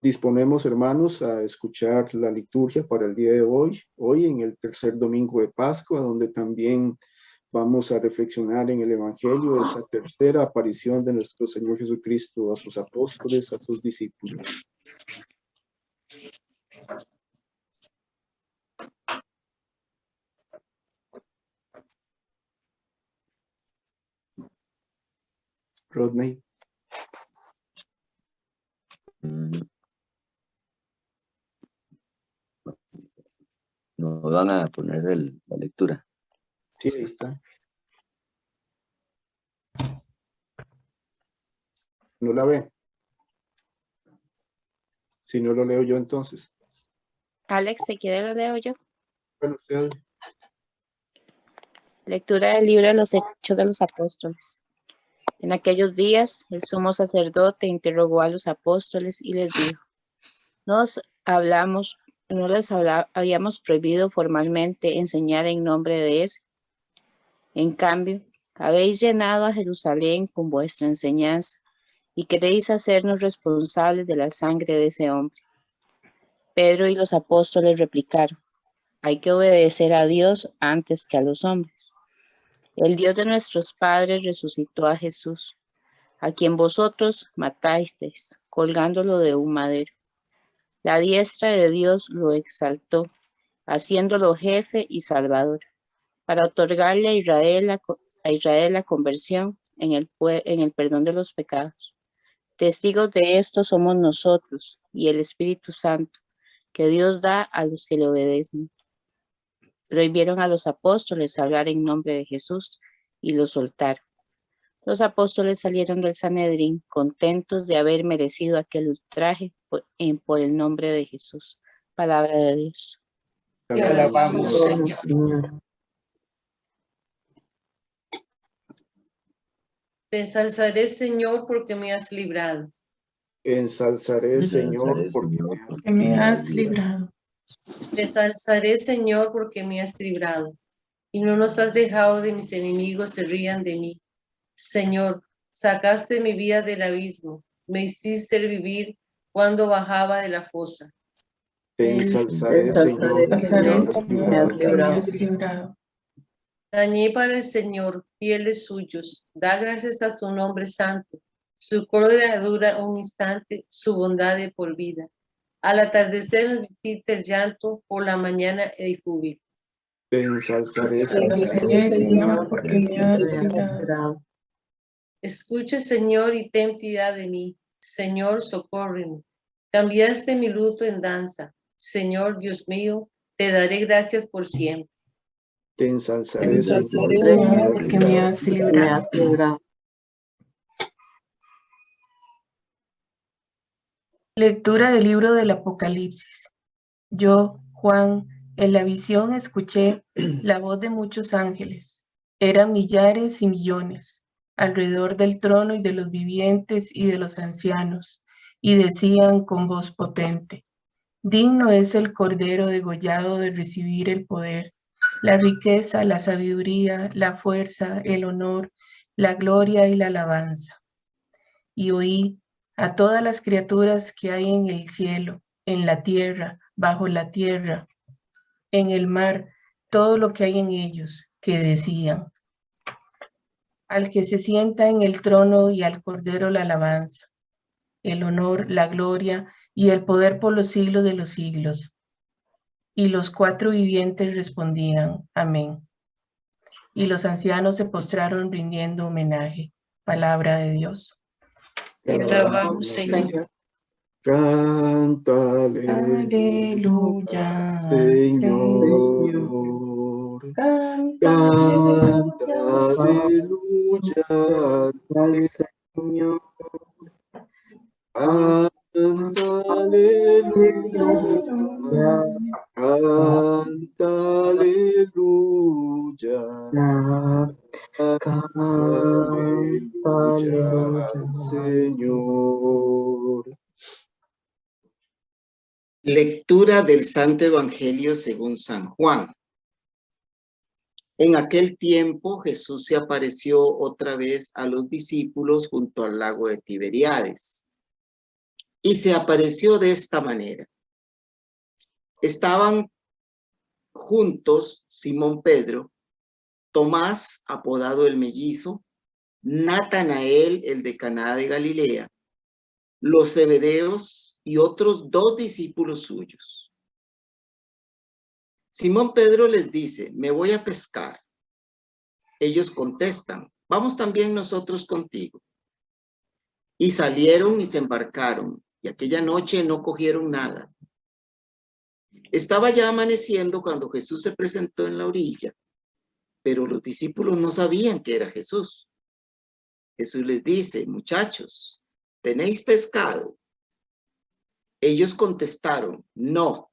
Disponemos, hermanos, a escuchar la liturgia para el día de hoy en el tercer domingo de Pascua, donde también vamos a reflexionar en el Evangelio de esa tercera aparición de nuestro Señor Jesucristo a sus apóstoles, a sus discípulos. Rodney. Nos van a poner la lectura. Sí, ahí está. ¿No la ve? Si no lo leo yo, entonces. Alex, ¿se quiere lo leo yo? Bueno, usted. Lectura del libro de los Hechos de los Apóstoles. En aquellos días, el sumo sacerdote interrogó a los apóstoles y les dijo: no les habíamos prohibido formalmente enseñar en nombre de ese. En cambio, habéis llenado a Jerusalén con vuestra enseñanza y queréis hacernos responsables de la sangre de ese hombre. Pedro y los apóstoles replicaron: hay que obedecer a Dios antes que a los hombres. El Dios de nuestros padres resucitó a Jesús, a quien vosotros matasteis, colgándolo de un madero. La diestra de Dios lo exaltó, haciéndolo jefe y salvador, para otorgarle a Israel la conversión en el perdón de los pecados. Testigos de esto somos nosotros y el Espíritu Santo, que Dios da a los que le obedecen. Prohibieron a los apóstoles hablar en nombre de Jesús y los soltaron. Los apóstoles salieron del Sanedrín contentos de haber merecido aquel ultraje por el nombre de Jesús. Palabra de Dios. Te alabamos, Señor. Te ensalzaré, Señor, porque me has librado. Ensalzaré, Señor, porque me has librado. Te ensalzaré, Señor, porque me has librado. Y no nos has dejado de mis enemigos se rían de mí. Señor, sacaste mi vida del abismo. Me hiciste vivir cuando bajaba de la fosa. Te ensalzaré, Señor, porque me has librado. Dañé para el Señor, fieles suyos. Da gracias a su nombre santo. Su cólera dura un instante, su bondad de por vida. Al atardecer nos visita el llanto, por la mañana el júbilo. Te ensalzaré, Señor, porque me has librado. Escucha, Señor, y ten piedad de mí. Señor, socórreme. Cambiaste mi luto en danza. Señor, Dios mío, te daré gracias por siempre. Te ensalzaré, Señor, porque me has librado. Lectura del libro del Apocalipsis. Yo, Juan, en la visión escuché la voz de muchos ángeles. Eran millares y millones, alrededor del trono y de los vivientes y de los ancianos, y decían con voz potente: digno es el Cordero degollado de recibir el poder, la riqueza, la sabiduría, la fuerza, el honor, la gloria y la alabanza. Y oí a todas las criaturas que hay en el cielo, en la tierra, bajo la tierra, en el mar, todo lo que hay en ellos, que decían: al que se sienta en el trono y al Cordero la alabanza, el honor, la gloria y el poder por los siglos de los siglos. Y los cuatro vivientes respondían: amén. Y los ancianos se postraron rindiendo homenaje. Palabra de Dios. Te alabamos, Señor. Cántale, Aleluya, Señor. Canta, aleluya, Señor. Canta, aleluya. Canta, aleluya. Canta, aleluya, Señor. Lectura del Santo Evangelio según San Juan. En aquel tiempo Jesús se apareció otra vez a los discípulos junto al lago de Tiberíades. y se apareció de esta manera. Estaban juntos Simón Pedro, Tomás, apodado el mellizo, Natanael, el de Caná de Galilea, los Zebedeos y otros 2 discípulos suyos. Simón Pedro les dice, me voy a pescar. Ellos contestan, vamos también nosotros contigo. Y salieron y se embarcaron, y aquella noche no cogieron nada. Estaba ya amaneciendo cuando Jesús se presentó en la orilla, pero los discípulos no sabían que era Jesús. Jesús les dice, muchachos, ¿tenéis pescado? Ellos contestaron, no.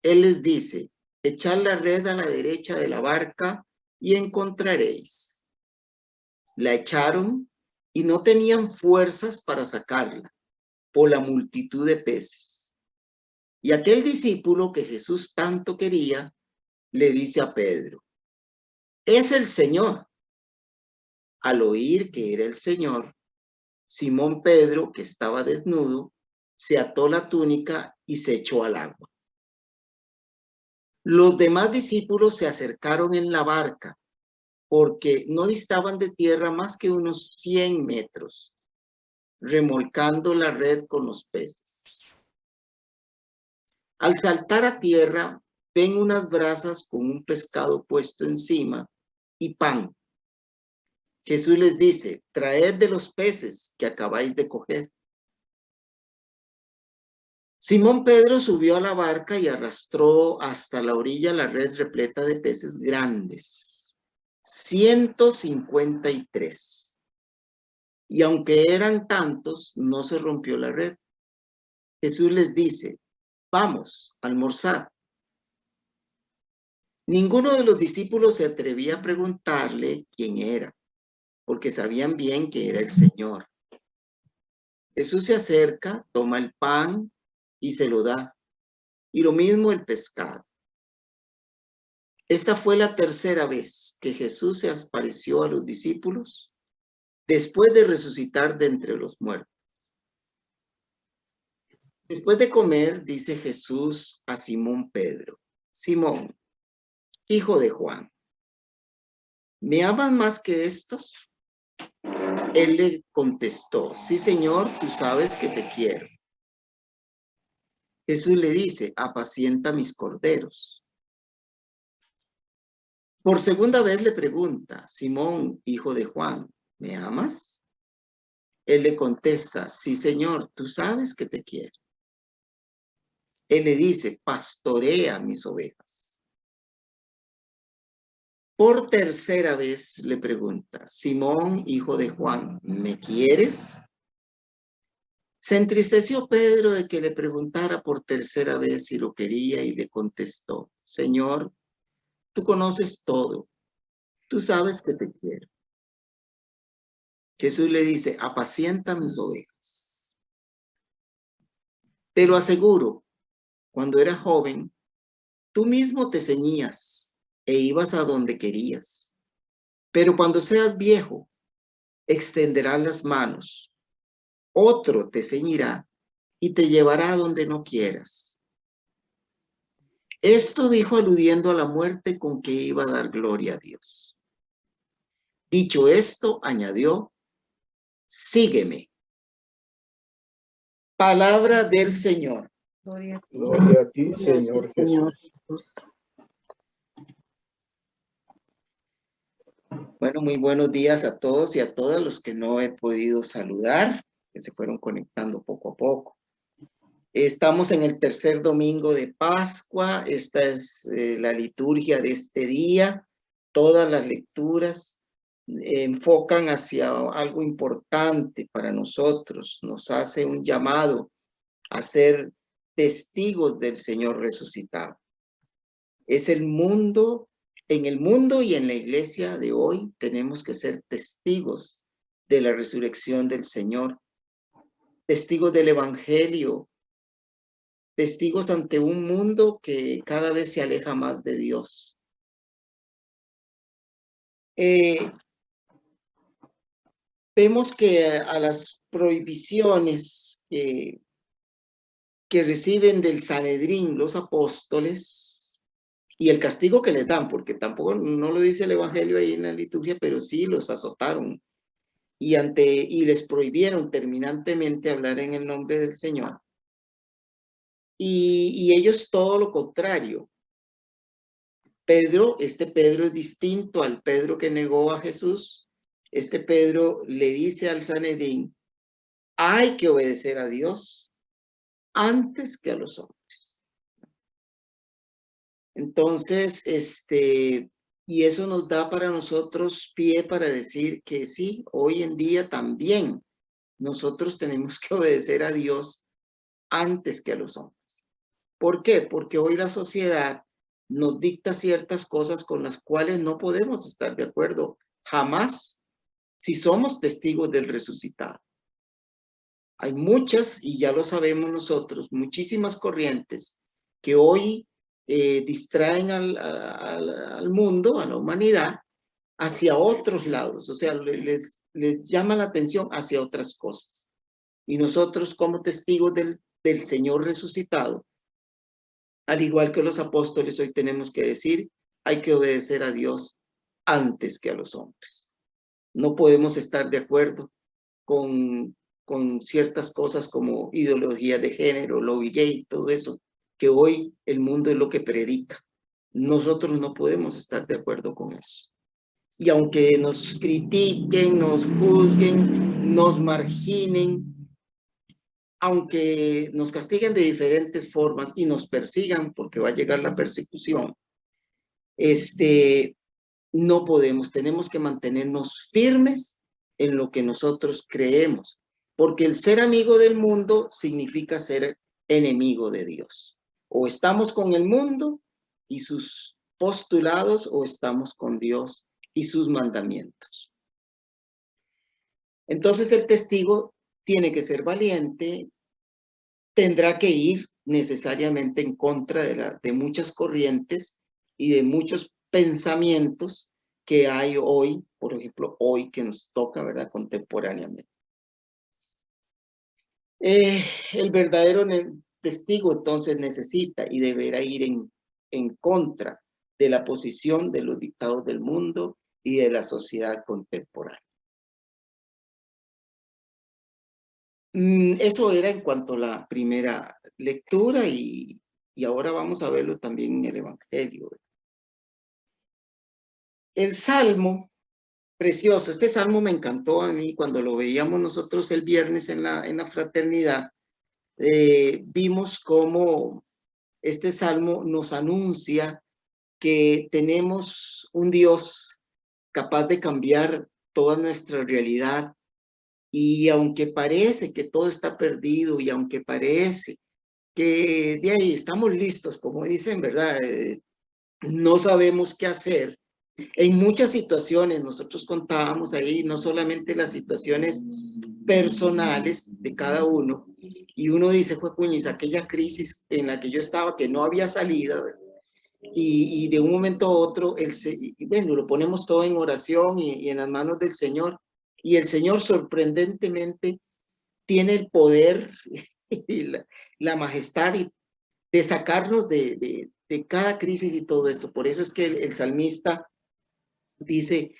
Él les dice, echad la red a la derecha de la barca y encontraréis. La echaron y no tenían fuerzas para sacarla por la multitud de peces. Y aquel discípulo que Jesús tanto quería, le dice a Pedro, es el Señor. Al oír que era el Señor, Simón Pedro, que estaba desnudo, se ató la túnica y se echó al agua. Los demás discípulos se acercaron en la barca, porque no distaban de tierra más que unos 100 metros, remolcando la red con los peces. Al saltar a tierra, ven unas brasas con un pescado puesto encima y pan. Jesús les dice, traed de los peces que acabáis de coger. Simón Pedro subió a la barca y arrastró hasta la orilla la red repleta de peces grandes, 153. Y aunque eran tantos, no se rompió la red. Jesús les dice, vamos, almorzad. Ninguno de los discípulos se atrevía a preguntarle quién era, porque sabían bien que era el Señor. Jesús se acerca, toma el pan y se lo da, y lo mismo el pescado. Esta fue la tercera vez que Jesús se apareció a los discípulos después de resucitar de entre los muertos. Después de comer, dice Jesús a Simón Pedro, Simón, hijo de Juan, ¿me amas más que estos? Él le contestó, sí, Señor, tú sabes que te quiero. Jesús le dice, apacienta mis corderos. Por segunda vez le pregunta, Simón, hijo de Juan, ¿me amas? Él le contesta, sí, Señor, tú sabes que te quiero. Él le dice, pastorea mis ovejas. Por tercera vez le pregunta, Simón, hijo de Juan, ¿me quieres? Se entristeció Pedro de que le preguntara por tercera vez si lo quería y le contestó, Señor, tú conoces todo, tú sabes que te quiero. Jesús le dice, apacienta mis ovejas. Te lo aseguro, cuando eras joven, tú mismo te ceñías e ibas a donde querías. Pero cuando seas viejo, extenderás las manos. Otro te ceñirá y te llevará a donde no quieras. Esto dijo aludiendo a la muerte con que iba a dar gloria a Dios. Dicho esto, añadió, sígueme. Palabra del Señor. Gloria a ti. Gloria a ti, Señor Jesús. Bueno, muy buenos días a todos y a todas los que no he podido saludar, que se fueron conectando poco a poco. Estamos en el tercer domingo de Pascua. Esta es la liturgia de este día. Todas las lecturas enfocan hacia algo importante para nosotros. Nos hace un llamado a ser testigos del Señor resucitado. Es el mundo, en el mundo y en la iglesia de hoy tenemos que ser testigos de la resurrección del Señor, testigos del Evangelio, testigos ante un mundo que cada vez se aleja más de Dios. vemos que a las prohibiciones que reciben del Sanedrín los apóstoles y el castigo que les dan, porque tampoco no lo dice el Evangelio ahí en la liturgia, pero sí los azotaron y les prohibieron terminantemente hablar en el nombre del Señor. Y ellos todo lo contrario. Este Pedro es distinto al Pedro que negó a Jesús. Este Pedro le dice al Sanedrín, hay que obedecer a Dios antes que a los hombres. Entonces, y eso nos da para nosotros pie para decir que sí, hoy en día también nosotros tenemos que obedecer a Dios antes que a los hombres. ¿Por qué? Porque hoy la sociedad nos dicta ciertas cosas con las cuales no podemos estar de acuerdo jamás si somos testigos del resucitado. Hay muchas, y ya lo sabemos nosotros, muchísimas corrientes que hoy distraen al mundo, a la humanidad, hacia otros lados. O sea, les llama la atención hacia otras cosas. Y nosotros como testigos del Señor resucitado, al igual que los apóstoles, hoy tenemos que decir, hay que obedecer a Dios antes que a los hombres. No podemos estar de acuerdo con ciertas cosas como ideología de género, lobby gay, todo eso, que hoy el mundo es lo que predica. Nosotros no podemos estar de acuerdo con eso. Y aunque nos critiquen, nos juzguen, nos marginen, aunque nos castiguen de diferentes formas y nos persigan, porque va a llegar la persecución, no podemos, tenemos que mantenernos firmes en lo que nosotros creemos, porque el ser amigo del mundo significa ser enemigo de Dios. O estamos con el mundo y sus postulados, o estamos con Dios y sus mandamientos. Entonces el testigo tiene que ser valiente, tendrá que ir necesariamente en contra de muchas corrientes y de muchos pensamientos que hay hoy, por ejemplo, hoy que nos toca, ¿verdad?, contemporáneamente. El verdadero testigo entonces necesita y deberá ir en contra de la posición de los dictados del mundo y de la sociedad contemporánea. Eso era en cuanto a la primera lectura y ahora vamos a verlo también en el Evangelio. El Salmo, precioso, este Salmo me encantó a mí cuando lo veíamos nosotros el viernes en la fraternidad. Vimos cómo este Salmo nos anuncia que tenemos un Dios capaz de cambiar toda nuestra realidad. Y aunque parece que todo está perdido y aunque parece que de ahí estamos listos, como dicen, ¿verdad? No sabemos qué hacer. En muchas situaciones, nosotros contábamos ahí no solamente las situaciones personales de cada uno, y uno dice, fue puñis, aquella crisis en la que yo estaba, que no había salida, y de un momento a otro, bueno, lo ponemos todo en oración y en las manos del Señor, y el Señor sorprendentemente tiene el poder y la majestad de sacarnos de cada crisis y todo esto. Por eso es que el salmista dice,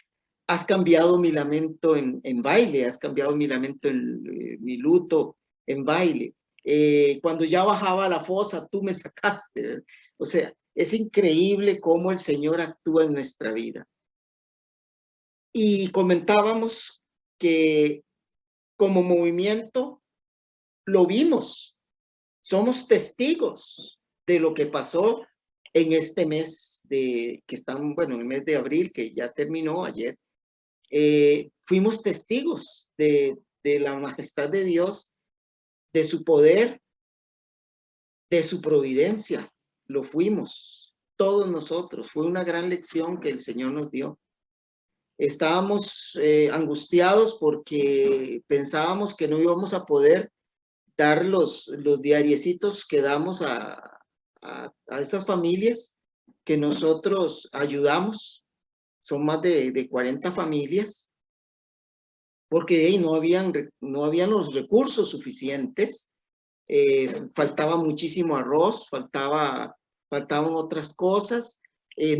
has cambiado mi lamento en baile, has cambiado mi lamento mi luto en baile. Cuando ya bajaba a la fosa, tú me sacaste, ¿verdad? O sea, es increíble cómo el Señor actúa en nuestra vida. Y comentábamos que como movimiento lo vimos, somos testigos de lo que pasó en este mes que están, bueno, el mes de abril que ya terminó ayer. Fuimos testigos de la majestad de Dios, de su poder, de su providencia. Lo fuimos, todos nosotros. Fue una gran lección que el Señor nos dio. Estábamos angustiados porque pensábamos que no íbamos a poder dar los diariecitos que damos a esas familias que nosotros ayudamos. Son más de 40 familias. porque no habían los recursos suficientes, faltaba muchísimo arroz, faltaban otras cosas,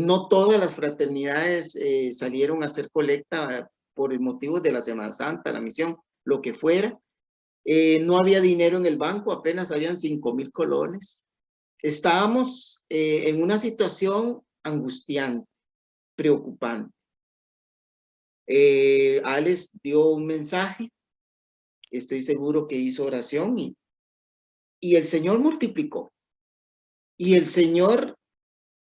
no todas las fraternidades salieron a hacer colecta por el motivo de la Semana Santa, la misión, lo que fuera. No había dinero en el banco, apenas habían 5,000 colones. Estábamos en una situación angustiante, preocupante. Alex dio un mensaje, estoy seguro que hizo oración y el Señor multiplicó. Y el Señor,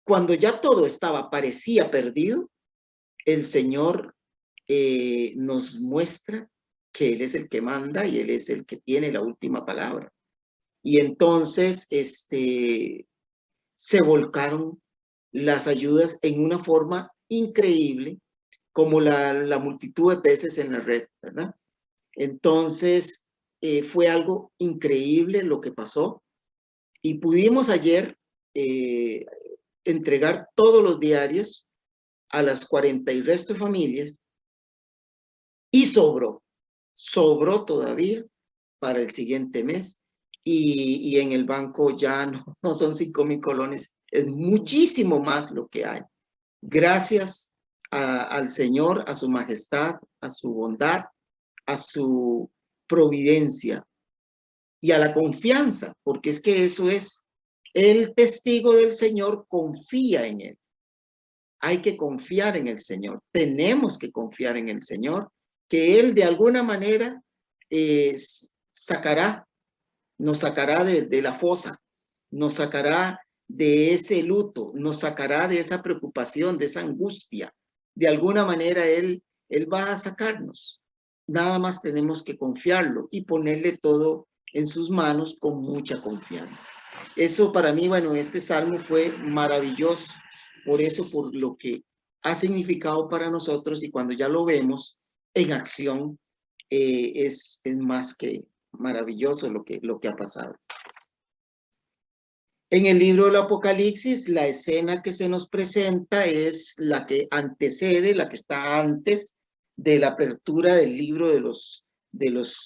cuando ya todo parecía perdido, el Señor nos muestra que Él es el que manda y Él es el que tiene la última palabra. Y entonces se volcaron las ayudas en una forma increíble, como la multitud de peces en la red, ¿verdad? Entonces, fue algo increíble lo que pasó y pudimos ayer entregar todos los diarios a las 40 y resto de familias y sobró todavía para el siguiente mes y en el banco ya no son 5,000 colones, es muchísimo más lo que hay. Gracias al Señor, a su majestad, a su bondad, a su providencia y a la confianza, porque es que eso es, el testigo del Señor confía en Él. Hay que confiar en el Señor, tenemos que confiar en el Señor, que Él de alguna manera nos sacará de la fosa, nos sacará de ese luto, nos sacará de esa preocupación, de esa angustia. De alguna manera Él va a sacarnos. Nada más tenemos que confiarlo y ponerle todo en sus manos con mucha confianza. Eso para mí, bueno, este salmo fue maravilloso, por eso, por lo que ha significado para nosotros y cuando ya lo vemos en acción, es más que maravilloso lo que ha pasado. En el libro del Apocalipsis, la escena que se nos presenta es la que antecede, la que está antes de la apertura del libro de los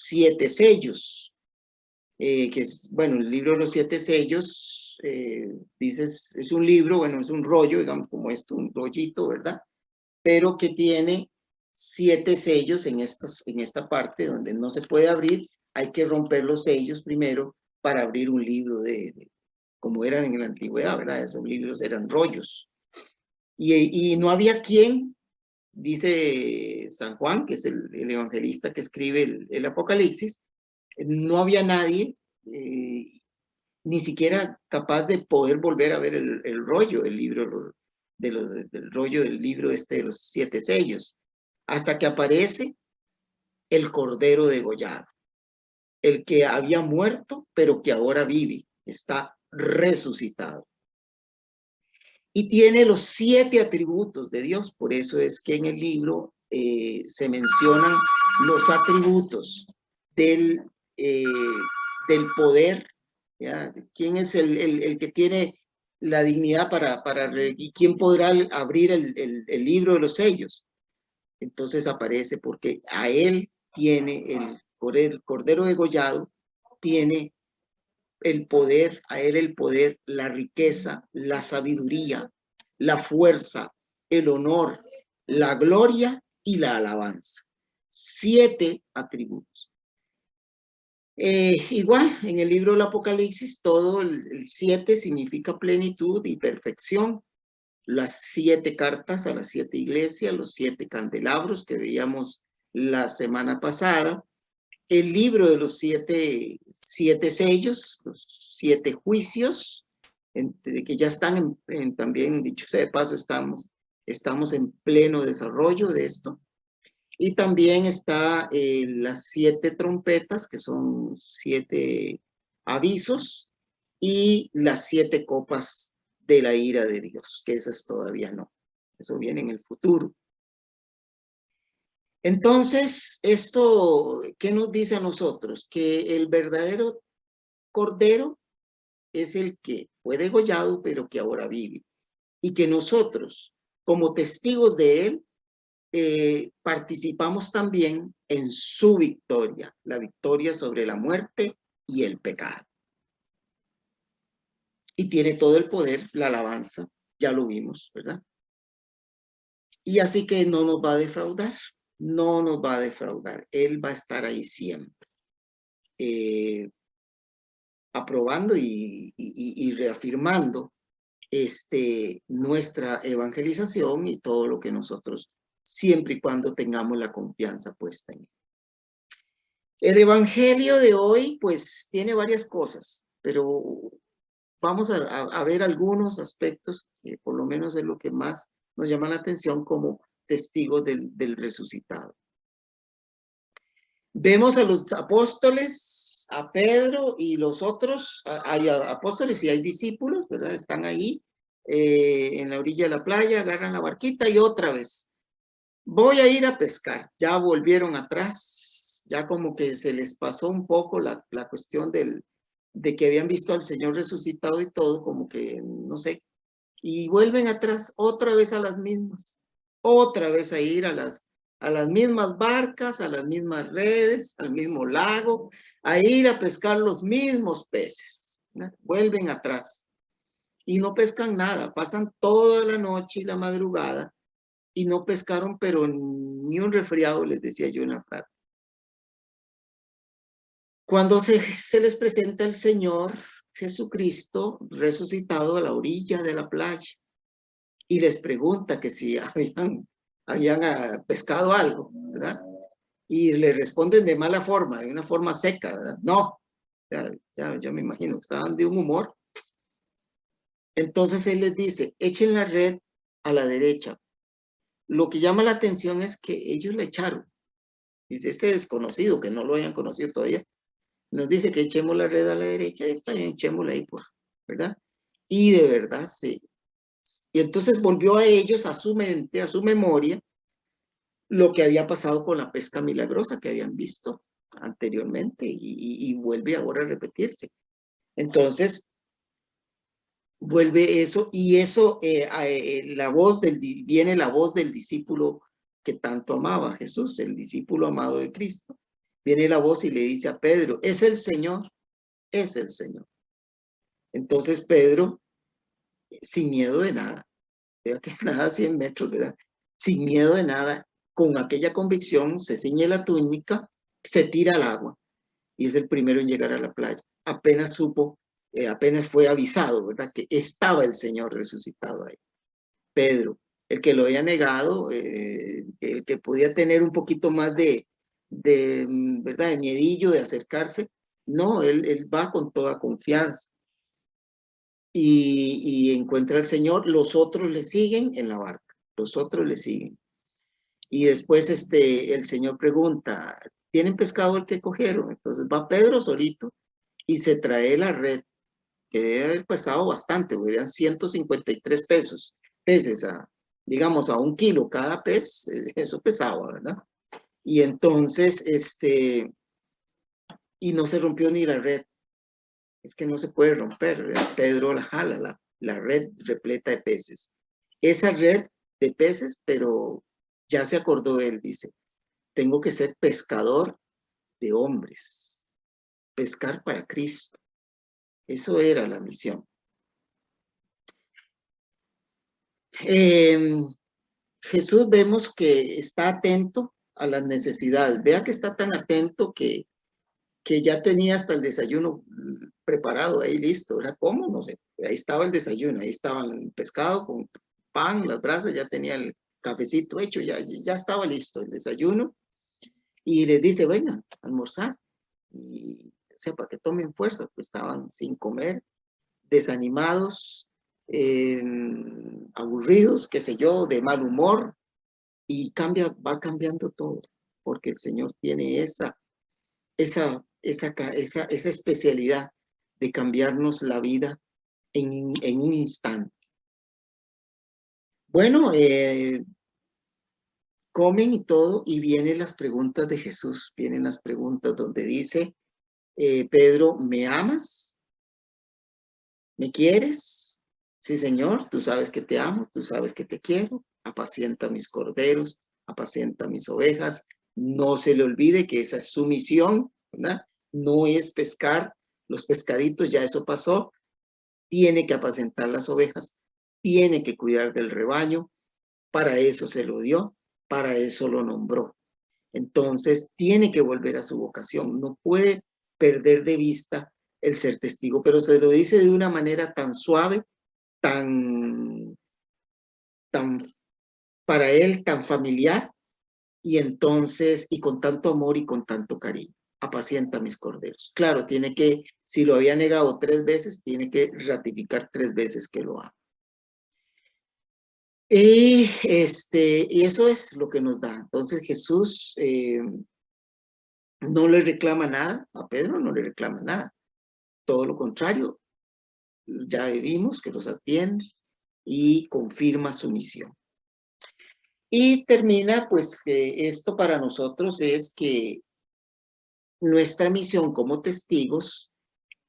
7 sellos. Que es, bueno, el libro de los 7 sellos, dices, es un libro, bueno, es un rollo, digamos, como esto, un rollito, ¿verdad? Pero que tiene 7 sellos en esta parte donde no se puede abrir, hay que romper los sellos primero para abrir un libro como eran en la antigüedad, ¿verdad? Esos libros eran rollos. Y no había quien, dice San Juan, que es el evangelista que escribe el Apocalipsis, no había nadie, ni siquiera capaz de poder volver a ver el rollo, el libro, del rollo del libro de los 7 sellos, hasta que aparece el Cordero degollado, el que había muerto, pero que ahora vive, está resucitado. Y tiene los 7 atributos de Dios, por eso es que en el libro se mencionan los atributos del poder, ¿ya? ¿Quién es el que tiene la dignidad y quién podrá abrir el libro de los sellos? Entonces aparece porque a él tiene el Cordero degollado, tiene el poder, a él el poder, la riqueza, la sabiduría, la fuerza, el honor, la gloria y la alabanza. 7 atributos. Igual, en el libro del Apocalipsis, todo el 7 significa plenitud y perfección. Las 7 cartas a las 7 iglesias, los 7 candelabros que veíamos la semana pasada, el libro de los 7 sellos, los 7 juicios, que ya están también, dicho sea de paso, estamos en pleno desarrollo de esto. Y también está las 7 trompetas, que son 7 avisos, y las 7 copas de la ira de Dios, que esas todavía no. Eso viene en el futuro. Entonces, esto, ¿qué nos dice a nosotros? Que el verdadero Cordero es el que fue degollado, pero que ahora vive. Y que nosotros, como testigos de él, participamos también en su victoria, la victoria sobre la muerte y el pecado. Y tiene todo el poder, la alabanza, ya lo vimos, ¿verdad? Y así que no nos va a defraudar, no nos va a defraudar. Él va a estar ahí siempre, aprobando y reafirmando nuestra evangelización y todo lo que nosotros, siempre y cuando tengamos la confianza puesta en él. El evangelio de hoy, pues, tiene varias cosas, pero vamos a ver algunos aspectos que por lo menos es lo que más nos llama la atención como testigos del resucitado. Vemos a los apóstoles, a Pedro y los otros, hay apóstoles y hay discípulos, ¿verdad? Están ahí en la orilla de la playa, agarran la barquita y otra vez, voy a ir a pescar. Ya volvieron atrás, ya como que se les pasó un poco la cuestión de que habían visto al Señor resucitado y todo, como que, no sé, y vuelven atrás otra vez a las mismas, otra vez a ir a las mismas barcas, a las mismas redes, al mismo lago, a ir a pescar los mismos peces, ¿no? Vuelven atrás y no pescan nada, pasan toda la noche y la madrugada y no pescaron, pero ni un resfriado, les decía yo en la frase. Cuando se les presenta el Señor Jesucristo resucitado a la orilla de la playa y les pregunta que si habían pescado algo, ¿verdad? Y le responden de mala forma, de una forma seca, ¿verdad? No, ya me imagino que estaban de un humor. Entonces él les dice, echen la red a la derecha. Lo que llama la atención es que ellos la echaron. Dice, este desconocido, que no lo hayan conocido todavía, nos dice que echemos la red a la derecha y también echémosla ahí, ¿verdad? Y de verdad, sí. Y entonces volvió a ellos, a su mente, a su memoria, lo que había pasado con la pesca milagrosa que habían visto anteriormente y vuelve ahora a repetirse. Entonces, vuelve eso y eso, viene la voz del discípulo que tanto amaba a Jesús, el discípulo amado de Cristo. Viene la voz y le dice a Pedro, es el Señor, es el Señor. Entonces Pedro, sin miedo de nada, vea que nada a 100 metros, ¿verdad? Sin miedo de nada, con aquella convicción, se ciñe la túnica, se tira al agua y es el primero en llegar a la playa. Apenas supo, apenas fue avisado, ¿verdad? Que estaba el Señor resucitado ahí. Pedro, el que lo había negado, el que podía tener un poquito más ¿verdad? De miedillo de acercarse, no, él va con toda confianza. Y encuentra al Señor, los otros le siguen en la barca, los otros le siguen. Y después el Señor pregunta, ¿tienen pescado el que cogieron? Entonces va Pedro solito y se trae la red, que debe haber pesado bastante, eran 153 peces, digamos a 1 kilo cada pez, eso pesaba, ¿verdad? Y entonces, y no se rompió ni la red. Es que no se puede romper, Pedro la jala, la red repleta de peces. Esa red de peces, pero ya se acordó él, dice, tengo que ser pescador de hombres, pescar para Cristo. Eso era la misión. Jesús vemos que está atento a las necesidades. Vea que está tan atento que ya tenía hasta el desayuno preparado ahí listo, ¿verdad? ¿Cómo? No sé. Ahí estaba el desayuno, ahí estaba el pescado con pan, las brasas, ya tenía el cafecito hecho, ya estaba listo el desayuno. Y les dice, vengan a almorzar. Y, o sea, para que tomen fuerza, pues estaban sin comer, desanimados, aburridos, qué sé yo, de mal humor. Y va cambiando todo, porque el Señor tiene esa especialidad de cambiarnos la vida en un instante. Bueno, comen y todo, y vienen las preguntas de Jesús, vienen las preguntas donde dice, Pedro, ¿me amas? ¿Me quieres? Sí, Señor, tú sabes que te amo, tú sabes que te quiero, apacienta mis corderos, apacienta mis ovejas. No se le olvide que esa es su misión, ¿verdad? No es pescar los pescaditos, ya eso pasó. Tiene que apacentar las ovejas, tiene que cuidar del rebaño. Para eso se lo dio, para eso lo nombró. Entonces, tiene que volver a su vocación. No puede perder de vista el ser testigo, pero se lo dice de una manera tan suave, tan para él, tan familiar, y entonces, y con tanto amor y con tanto cariño. Apacienta mis corderos. Claro, tiene que, si lo había negado 3 veces, tiene que ratificar 3 veces que lo ama. Y eso es lo que nos da. Entonces Jesús no le reclama nada, a Pedro no le reclama nada. Todo lo contrario, ya vimos que los atiende y confirma su misión. Y termina, pues, que esto para nosotros es que nuestra misión como testigos,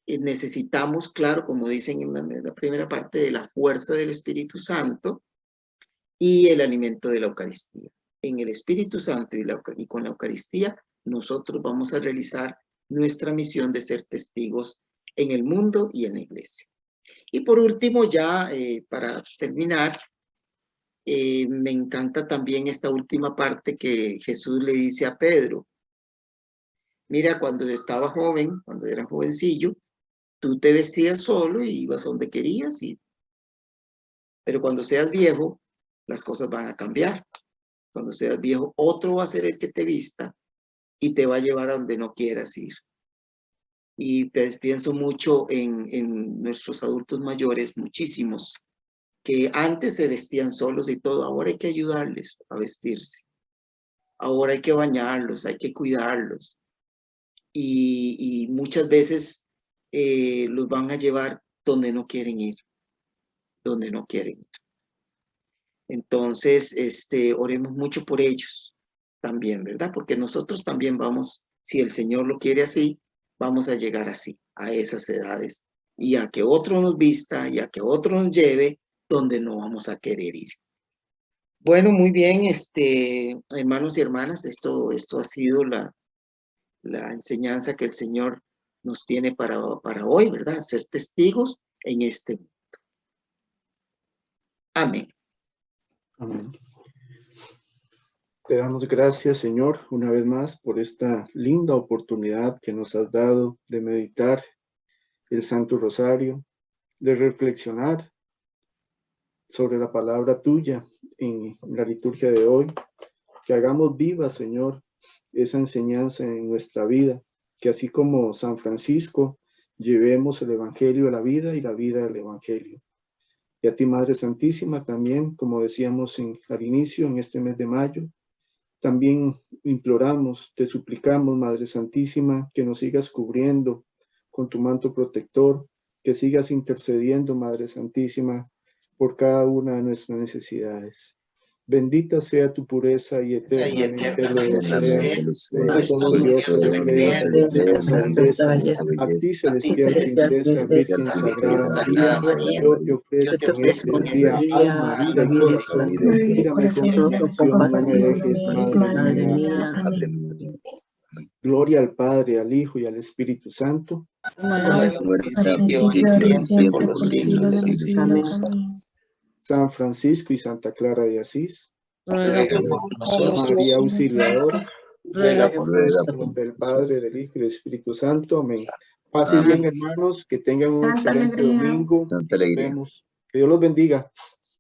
necesitamos, claro, como dicen en la primera parte, de la fuerza del Espíritu Santo y el alimento de la Eucaristía. En el Espíritu Santo y con la Eucaristía, nosotros vamos a realizar nuestra misión de ser testigos en el mundo y en la iglesia. Y por último, ya para terminar, me encanta también esta última parte que Jesús le dice a Pedro. Mira, cuando estaba joven, cuando era jovencillo, tú te vestías solo y ibas a donde querías, pero cuando seas viejo, las cosas van a cambiar. Cuando seas viejo, otro va a ser el que te vista y te va a llevar a donde no quieras ir. Y pues pienso mucho en nuestros adultos mayores, muchísimos, que antes se vestían solos y todo, ahora hay que ayudarles a vestirse. Ahora hay que bañarlos, hay que cuidarlos. Y muchas veces los van a llevar donde no quieren ir, donde no quieren ir. Entonces, oremos mucho por ellos también, ¿verdad? Porque nosotros también vamos, si el Señor lo quiere así, vamos a llegar así, a esas edades, y a que otro nos vista, y a que otro nos lleve donde no vamos a querer ir. Bueno, muy bien, hermanos y hermanas, esto ha sido la enseñanza que el Señor nos tiene para hoy, ¿verdad? Ser testigos en este mundo. Amén. Amén. Te damos gracias, Señor, una vez más por esta linda oportunidad que nos has dado de meditar el Santo Rosario, de reflexionar sobre la palabra tuya en la liturgia de hoy, que hagamos viva, Señor, esa enseñanza en nuestra vida, que así como San Francisco, llevemos el Evangelio a la vida y la vida al Evangelio. Y a ti, Madre Santísima, también, como decíamos al inicio, en este mes de mayo, también imploramos, te suplicamos, Madre Santísima, que nos sigas cubriendo con tu manto protector, que sigas intercediendo, Madre Santísima, por cada una de nuestras necesidades. Bendita sea tu pureza y eternamente lo sea. Todo Dios te crea, a ti, celestial princesa, Virgen Sagrada María, yo te ofrezco en este día alma, vida y corazón. Mírame con compasión, no me dejes, Madre mía. Gloria al Padre, al Hijo y al Espíritu Santo. Por los siglos de los siglos. San Francisco y Santa Clara de Asís, Ruega por nosotros. María Auxiliadora, Ruega por nosotros. del Padre, del Hijo y del Espíritu Santo. Amén. Pasen bien, hermanos, que tengan un excelente domingo. Nos vemos. Que Dios los bendiga.